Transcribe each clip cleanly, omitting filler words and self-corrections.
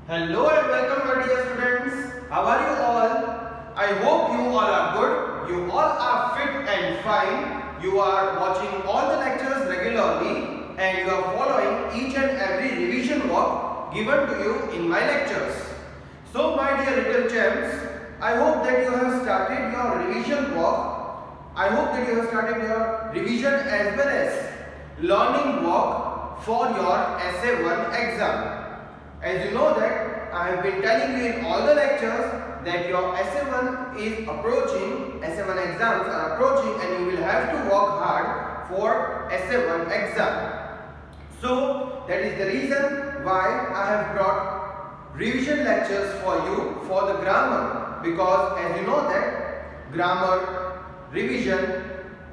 Hello and welcome my dear students. How are you all? I hope you all are good. You all are fit and fine. You are watching all the lectures regularly and you are following each and every revision work given to you in my lectures. So my dear little champs, I hope that you have started your revision work. I hope that you have started your revision as well as learning work for your Essay 1 exam. As you know that I have been telling you in all the lectures that your Essay 1 is approaching, Essay 1 exams are approaching and you will have to work hard for Essay 1 exam. So that is the reason why I have brought revision lectures for you for the grammar, because as you know that grammar revision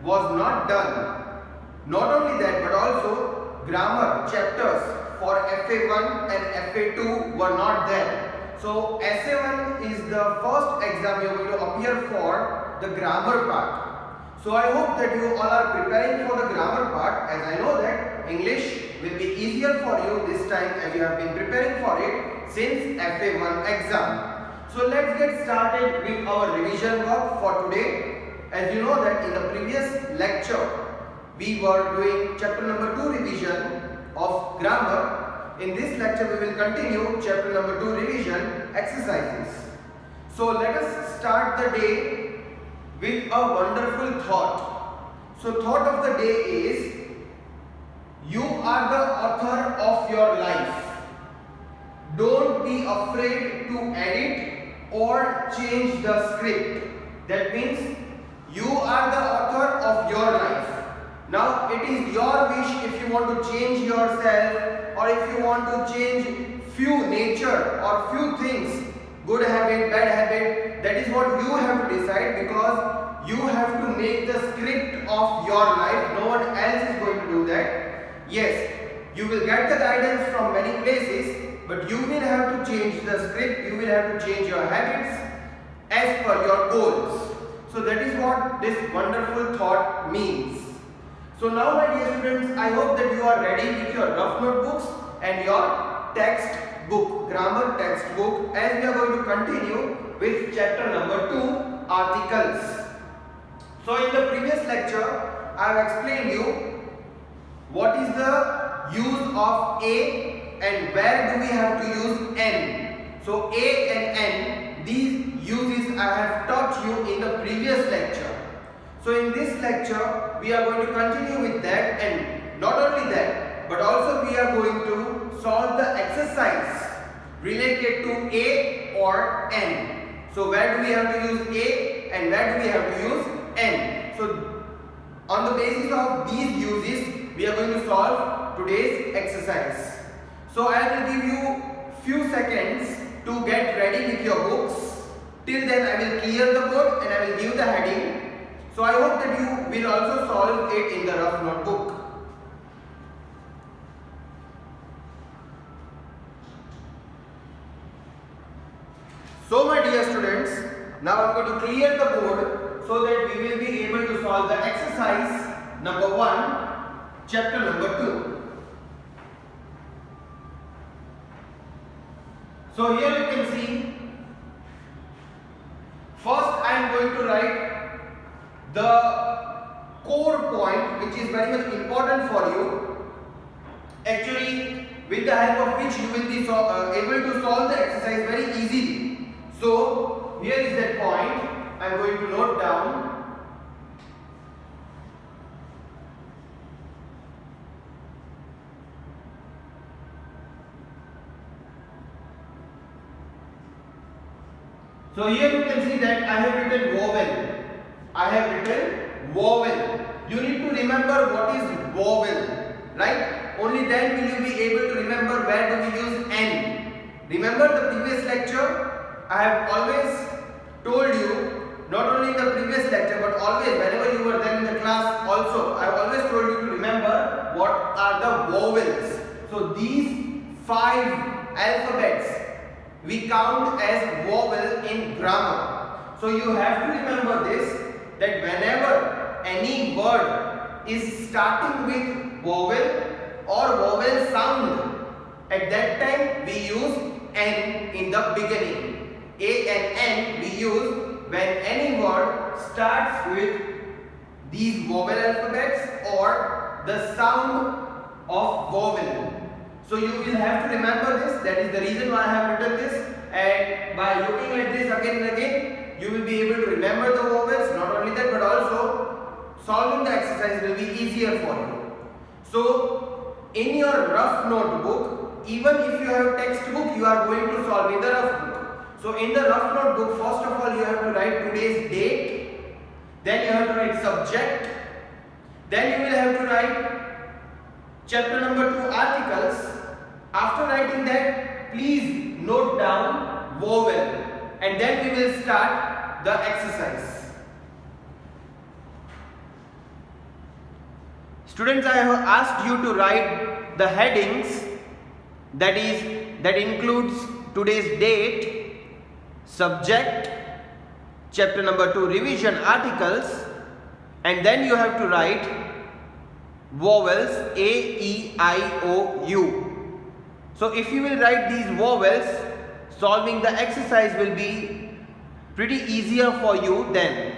was not done. Not only that but also grammar chapters for FA1 and FA2 were not there. So SA1 is the first exam you are going to appear for the grammar part. So I hope that you all are preparing for the grammar part, as I know that English will be easier for you this time as you have been preparing for it since FA1 exam. So let's get started with our revision work for today. As you know that in the previous lecture we were doing chapter number 2 revision of grammar. In this lecture we will continue chapter number 2 revision exercises. So let us start the day with a wonderful thought. So thought of the day is, you are the author of your life. Don't be afraid to edit or change the script. That means you are the author of your life. Now it is your wish if you want to change yourself or if you want to change few nature or few things, good habit, bad habit, that is what you have to decide, because you have to make the script of your life. No one else is going to do that. Yes, you will get the guidance from many places, but you will have to change the script, you will have to change your habits as per your goals. So that is what this wonderful thought means. So now my dear students, I hope that you are ready with your rough notebooks and your textbook, grammar textbook, as we are going to continue with chapter number 2, articles. So in the previous lecture, I have explained you what is the use of a and where do we have to use n. So a and n, these uses I have taught you in the previous lecture. So in this lecture we are going to continue with that, and not only that but also we are going to solve the exercise related to a or n. So where do we have to use a and where do we have to use n? So on the basis of these uses we are going to solve today's exercise. So I will give you few seconds to get ready with your books. Till then I will clear the board and I will give the heading. So I hope that you will also solve it in the rough notebook. So my dear students, now I am going to clear the board so that we will be able to solve the exercise number 1, chapter number 2. So here you can see, first I am going to write the core point which is very much important for you, actually with the help of which you will be able to solve the exercise very easily. So here is that point I am going to note down. So here you can see that I have written vowel. I have written vowel. You need to remember what is vowel, right? Only then will you be able to remember where do we use n. Remember the previous lecture? I have always told you, not only in the previous lecture but always whenever you were there in the class also, I have always told you to remember what are the vowels. So these 5 alphabets we count as vowel in grammar. So you have to remember this, that whenever any word is starting with vowel or vowel sound, at that time we use N in the beginning. A and N we use when any word starts with these vowel alphabets or the sound of vowel. So you will have to remember this. That is the reason why I have written this. And by looking at this again and again, you will be able to remember the vowels. Not only that, but also solving the exercise will be easier for you. So in your rough notebook, even if you have textbook, you are going to solve in the rough book. So in the rough notebook, first of all, you have to write today's date. Then you have to write subject. Then you will have to write chapter number 2 articles. After writing that, please note down vowel, and then we will start the exercise. Students, I have asked you to write the headings, that includes today's date, subject, chapter number 2 revision articles, and then you have to write vowels A, E, I, O, U. So if you will write these vowels, solving the exercise will be pretty easier for you then.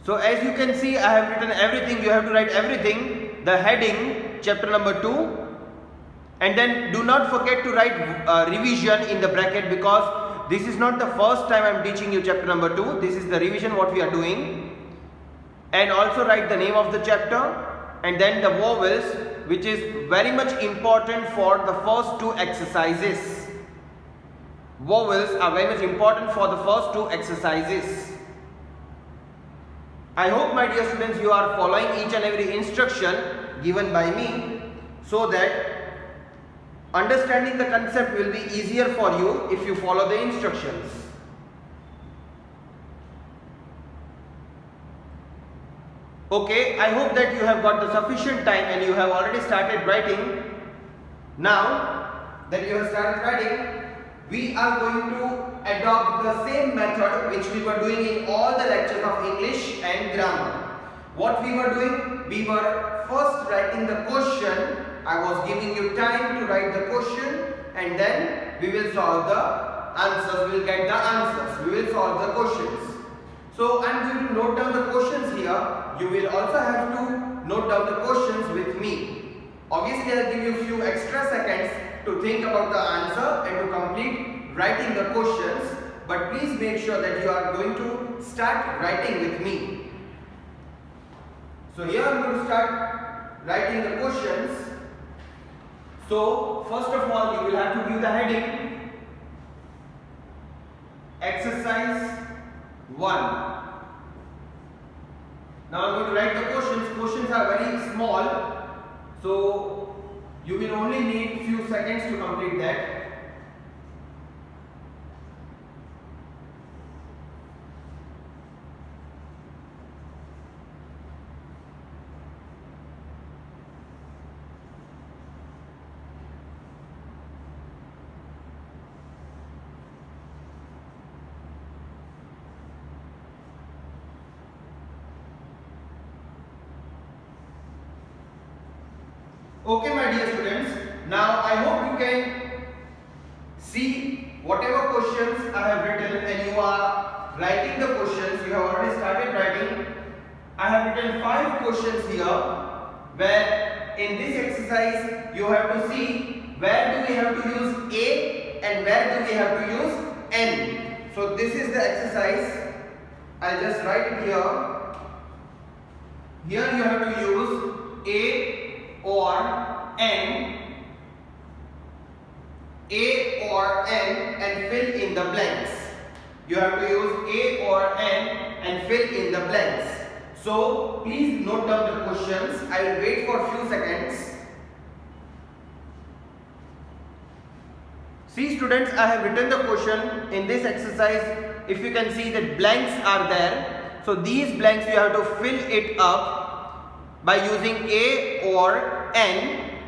So as you can see, I have written everything. You have to write everything. The heading, chapter number 2, and then do not forget to write revision in the bracket, because this is not the first time I am teaching you chapter number 2. This is the revision what we are doing. And also write the name of the chapter and then the vowels, which is very much important for the first 2 exercises. Vowels are very much important for the first 2 exercises. I hope, my dear students, you are following each and every instruction given by me, so that understanding the concept will be easier for you if you follow the instructions. Okay, I hope that you have got the sufficient time and you have already started writing. Now that you have started writing, we are going to adopt the same method which we were doing in all the lectures of English and grammar. What we were doing? We were first writing the question. I was giving you time to write the question, and then we will solve the answers. We will get the answers. We will solve the questions. So I am going to note down the questions here. You will also have to note down the questions with me. Obviously, I will give you a few extra seconds to think about the answer and to complete writing the questions. But please make sure that you are going to start writing with me. So here I am going to start writing the questions. So first of all, you will have to give the heading exercise 1. Now I am going to write the questions. Questions are very small, so you will only need few seconds to complete that. Okay, my dear students, now I hope you can see whatever questions I have written, and you are writing the questions. You have already started writing. I have written 5 questions here, where in this exercise you have to see where do we have to use A and where do we have to use N. So this is the exercise. I'll just write it here. Here you have to use A or N, A or N, and fill in the blanks. You have to use A or N and fill in the blanks. So please note down the questions. I will wait for a few seconds. See students, I have written the question in this exercise. If you can see that blanks are there. So these blanks you have to fill it up by using A or N,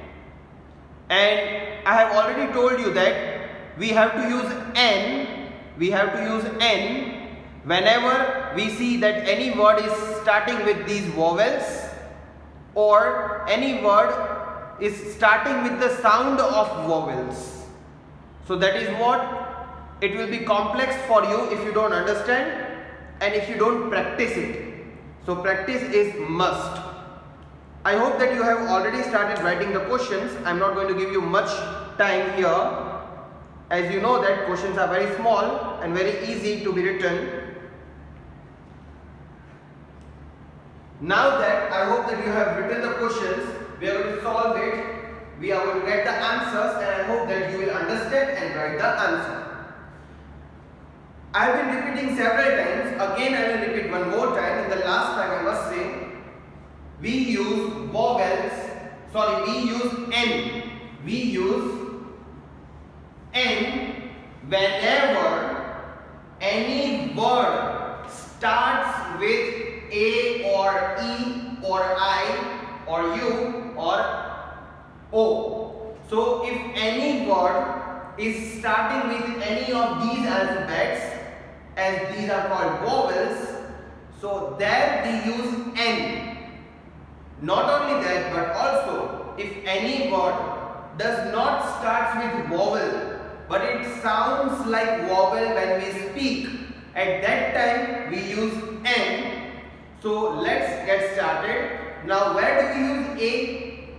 and I have already told you that we have to use N. We have to use N whenever we see that any word is starting with these vowels, or any word is starting with the sound of vowels. So that is what it will be complex for you if you don't understand and if you don't practice it. So practice is must. I hope that you have already started writing the questions. I am not going to give you much time here, as you know that questions are very small and very easy to be written. Now that I hope that you have written the questions, we are going to solve it. We are going to get the answers, and I hope that you will understand and write the answer. I have been repeating several times. Again, I will repeat one more time. In the last time, I must say, we use vowels. Sorry, we use N. We use N whenever any word starts with A or E or I or U or O. So if any word is starting with any of these alphabets, as these are called vowels, so there we use N. Not only that, but also if any word does not start with vowel, but it sounds like vowel when we speak, at that time we use N. So let's get started. Now where do we use A?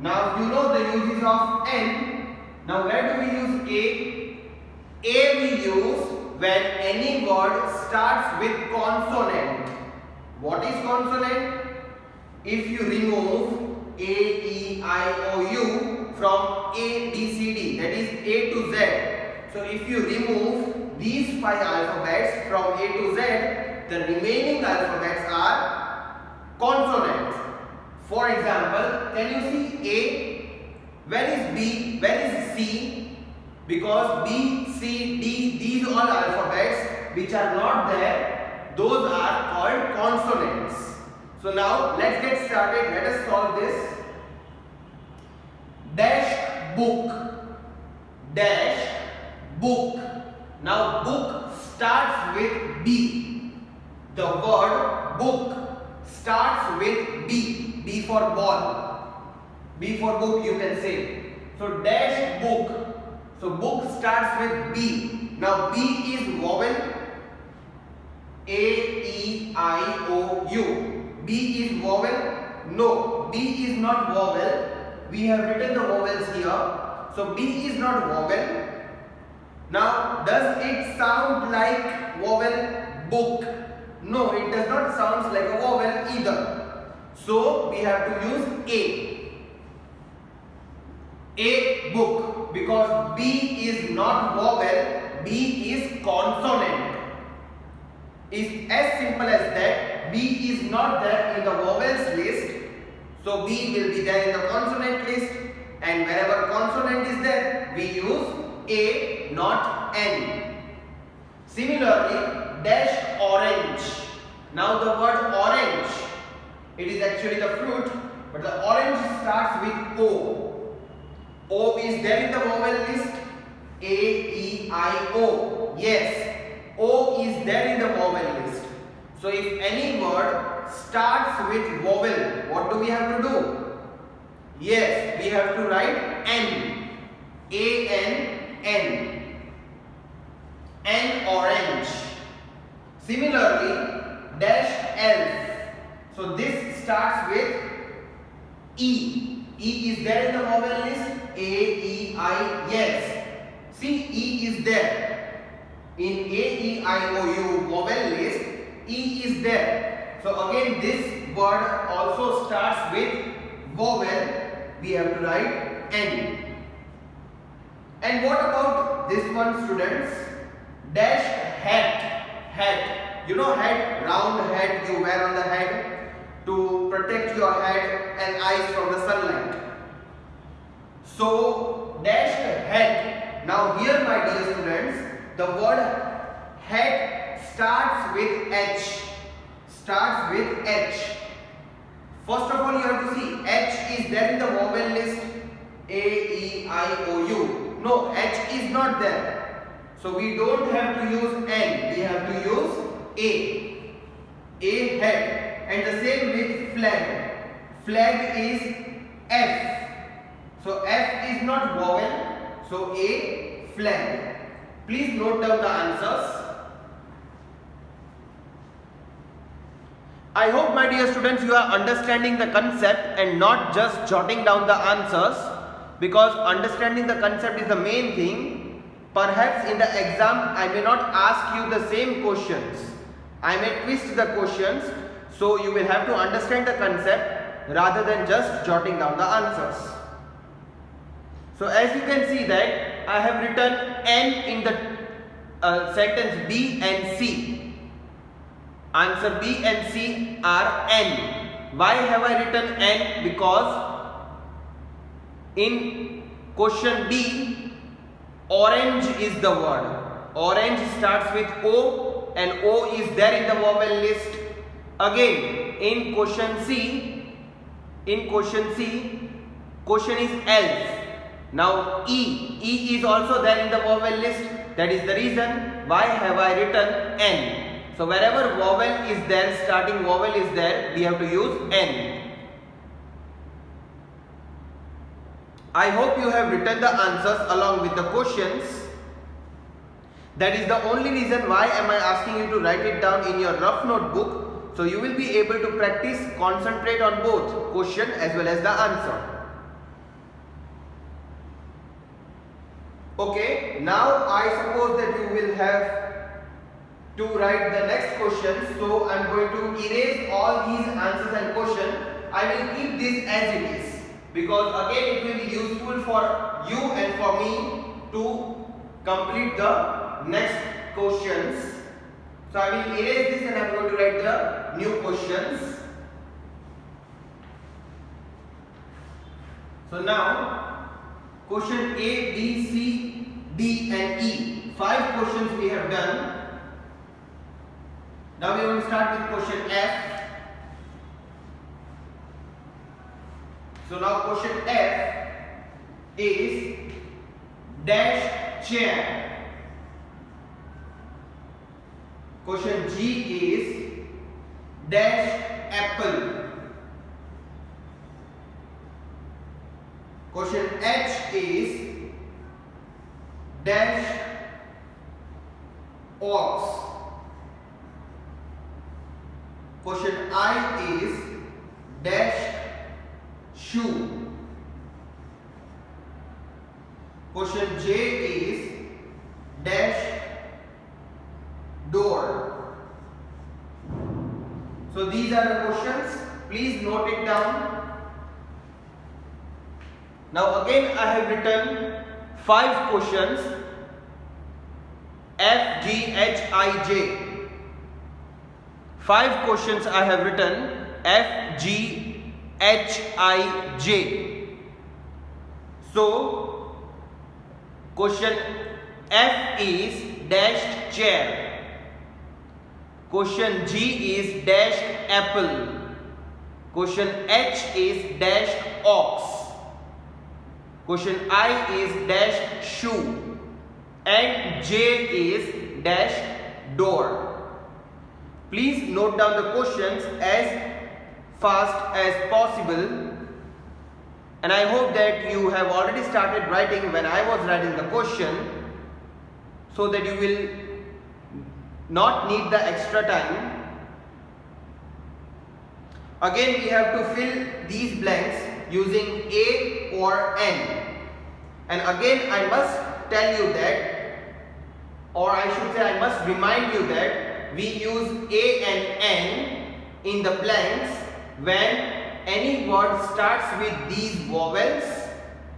Now you know the uses of N. Now where do we use A? A we use when any word starts with consonant. What is consonant? If you remove A, E, I, O, U from A, B, C, D, that is A to Z. So if you remove these 5 alphabets from A to Z, the remaining alphabets are consonants. For example, can you see A? Where is B? Where is C? Because B, C, D, these all alphabets which are not there, those are called consonants. So now let's get started. Let us solve this. Dash book. Dash book. Now book starts with B. The word book starts with B. B for ball. B for book you can say. So dash book. So book starts with B. Now B is vowel. A, E, I, O, U. B is vowel? No, B is not vowel. We have written the vowels here. So B is not vowel. Now does it sound like vowel? Book. No, it does not sound like a vowel either. So we have to use A. A book, because B is not vowel, B is consonant. It's as simple as that. B is not there in the vowels list, so B will be there in the consonant list, and wherever consonant is there, we use A, not N. Similarly, dash orange. Now the word orange, it is actually the fruit, but the orange starts with O. O is there in the vowel list. A, E, I, O. Yes, O is there in the vowel list. So if any word starts with vowel, what do we have to do? Yes, we have to write N. A-N, N. N orange. Similarly, dash elf. So this starts with E. E is there in the vowel list. A, E, I, yes. See, E is there. In A, E, I, O, U vowel list, E is there. So again this word also starts with vowel. We have to write N. And what about this one, students? Dash hat. Hat. You know hat, round hat you wear on the head to protect your head and eyes from the sunlight. So dash hat. Now here my dear students, the word hat starts with H. Starts with H. First of all you have to see H is there in the vowel list. A, E, I, O, U. No, H is not there. So we don't have to use N. We have to use A. A hat. And the same with flag. Flag is F. not vowel. So A, phlegm. Please note down the answers. I hope, my dear students, you are understanding the concept and not just jotting down the answers, because understanding the concept is the main thing. Perhaps in the exam I may not ask you the same questions. I may twist the questions, so you will have to understand the concept rather than just jotting down the answers. So as you can see that I have written N in the sentence B and C. Answer B and C are N. Why have I written N? Because in question B, orange is the word. Orange starts with O and O is there in the vowel list. Again, in question C, question is elf. Now E is also there in the vowel list. That is the reason why have I written N. So wherever vowel is there, starting vowel is there, we have to use N. I hope you have written the answers along with the questions. That is the only reason why am I asking you to write it down in your rough notebook, so you will be able to practice, concentrate on both question as well as the answer. Okay, now I suppose that you will have to write the next question, so I am going to erase all these answers and questions. I will keep this as it is, because again it will be useful for you and for me to complete the next questions. So I will erase this and I am going to write the new questions. So now question A, B, C, D and E. 5 questions we have done. Now we will start with question F. So now question F is dash chair. Question G is dash apple. Question H is dash ox. Question I is dash shoe. Question J is dash door. So these are the questions. Please note it down. Now again I have written 5 questions. F, G, H, I, J. 5 questions I have written F, G, H, I, J. So question F is dashed chair. Question G is dashed apple. Question H is dashed ox. Question I is dashed shoe. And J is dashed door. Please note down the questions as fast as possible, and I hope that you have already started writing when I was writing the question, so that you will not need the extra time. Again we have to fill these blanks using A or N, and again I must tell you that, or I should say I must remind you that we use A and N in the blanks when any word starts with these vowels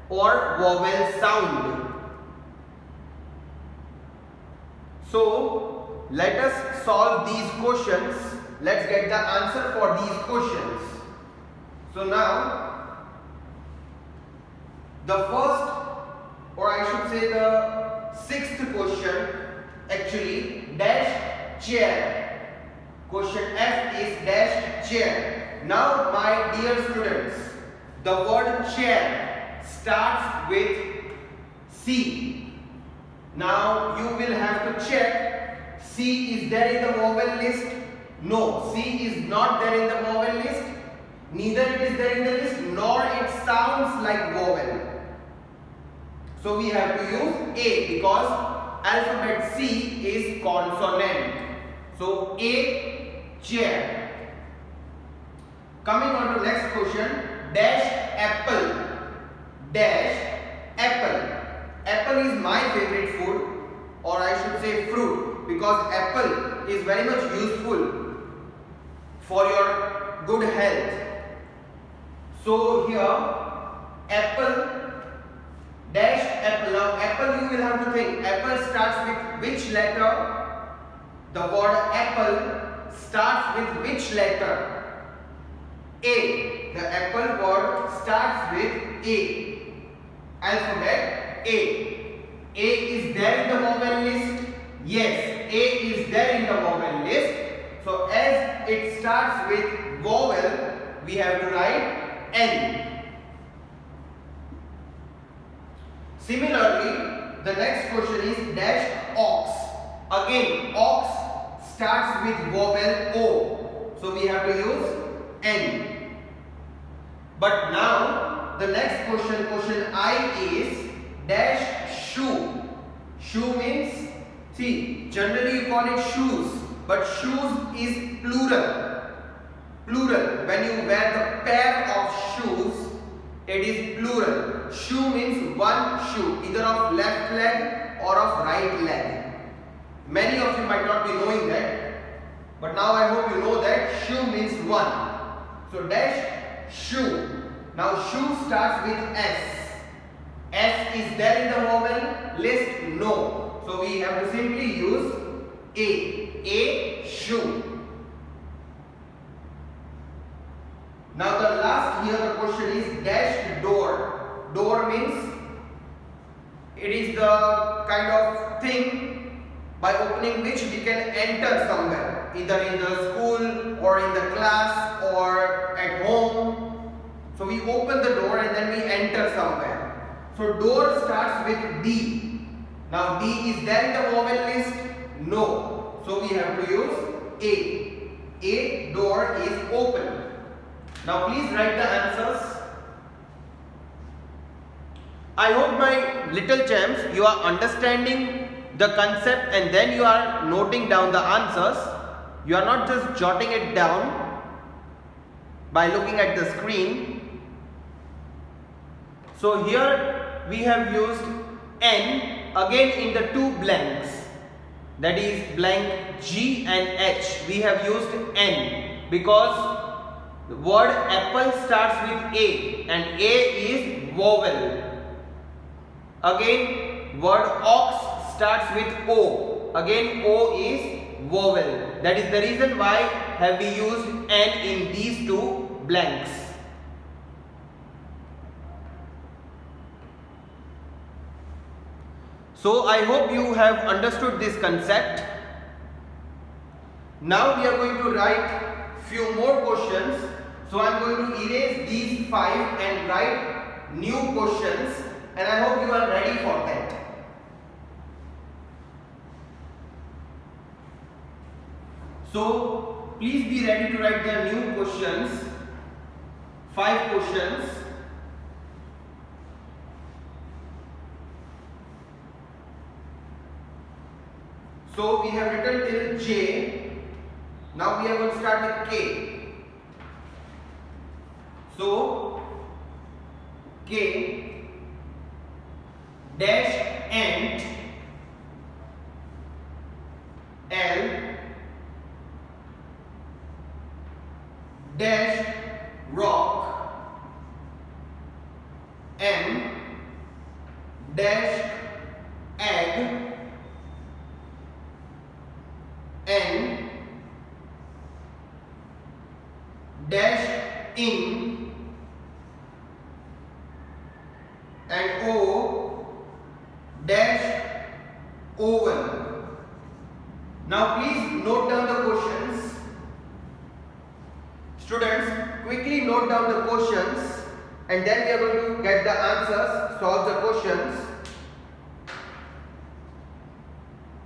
or vowel sound. So let us solve these questions. Let's get the answer for these questions. So now the first, or I should say the 6th question, actually dash chair. Question F is dash chair. Now my dear students, the word chair starts with C. Now you will have to check, C is there in the vowel list? No, C is not there in the vowel list. Neither it is there in the list, nor it sounds like vowel. So we have to use A because alphabet C is consonant. So A, chair. Coming on to next question. Dash apple. Dash apple. Apple is my favorite food, or I should say fruit, because apple is very much useful for your good health. So here apple, dash apple. Now apple, you will have to think, apple starts with which letter? The word apple starts with which letter? A. The apple word starts with A. Alphabet A. A is there in the vowel list? Yes, A is there in the vowel list. So as it starts with vowel, we have to write N. Similarly, the next question is dash ox. Again, ox starts with vowel O. So we have to use N. But now the next question, question I, is dash shoe. Shoe means, see, generally you call it shoes, but shoes is plural. Plural. When you wear the pair of shoes, it is plural. Shoe means one shoe, either of left leg or of right leg. Many of you might not be knowing that, but now I hope you know that shoe means one. So dash shoe. Now shoe starts with S. S is there in the vowel list? No. So we have to simply use A. A, shoe. Now the last here the question is dash door. Door means it is the kind of thing by opening which we can enter somewhere, either in the school or in the class or at home. So we open the door and then we enter somewhere. So door starts with D. Now D is there in the vowel list? No. So we have to use A. A, door is open. Now please write the answers. I hope my little champs, you are understanding the concept and then you are noting down the answers. You are not just jotting it down by looking at the screen. So here we have used N again in the two blanks, that is blank G and H. We have used N because the word apple starts with A and A is vowel. Again word ox starts with O. Again O is vowel. That is the reason why have we used N in these two blanks. So I hope you have understood this concept. Now we are going to write few more questions. So I am going to erase these 5 and write new questions, and I hope you are ready for that. So please be ready to write the new questions, 5 questions. So we have written till J. Now we are going to start with K. So K dash ant, L dash rock, M dash egg, N dash in, and O dash oval. Now please note down the questions. Students, quickly note down the questions and then we are going to get the answers, solve the questions.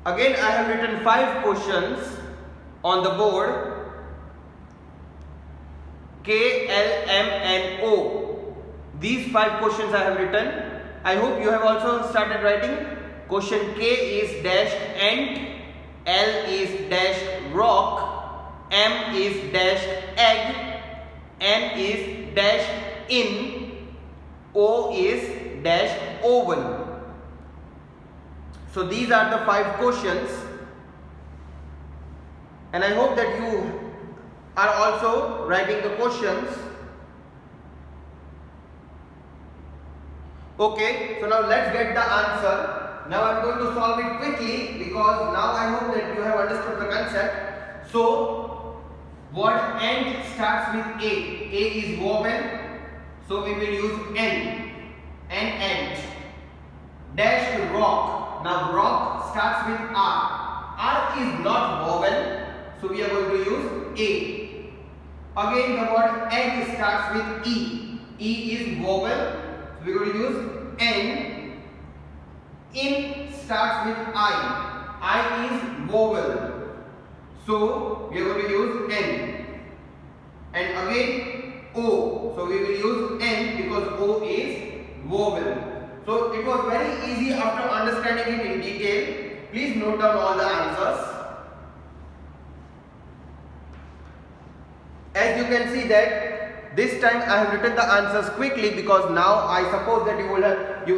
Again I have written 5 questions on the board. K, L, M and O. These 5 questions I have written. I hope you have also started writing. Question K is dashed ant, L is dashed rock, M is dashed egg, N is dashed in, O is dashed oven. So these are the 5 questions, and I hope that you are also writing the questions. Okay, so now let's get the answer. Now I am going to solve it quickly because now I hope that you have understood the concept. So word ant starts with A. A is vowel, so we will use N. Ant. Dashed rock. Now rock starts with R. R is not vowel, so we are going to use A. Again the word egg starts with E. E is vowel, so we are going to use N. In starts with I. I is vowel, so we are going to use N. And again O, so we will use N because O is vowel. So it was very easy after understanding it in detail. Please note down all the answers. As you can see that this time I have written the answers quickly because now I suppose that you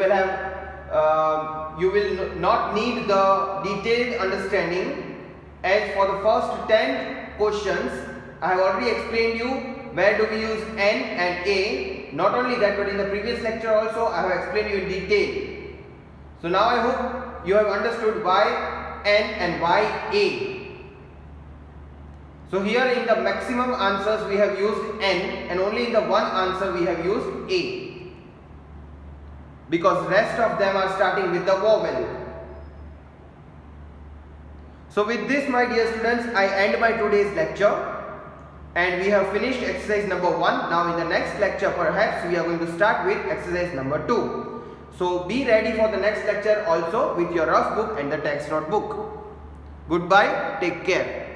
will not need the detailed understanding. As for the first 10 questions, I have already explained you where do we use N and A. Not only that, but in the previous lecture also I have explained you in detail. So now I hope you have understood why N and why A. So here in the maximum answers we have used N, and only in the one answer we have used A, because rest of them are starting with the vowel. So with this, my dear students, I end my today's lecture, and we have finished exercise number 1. Now in the next lecture perhaps we are going to start with exercise number 2. So be ready for the next lecture also with your rough book and the text notebook. Goodbye, take care.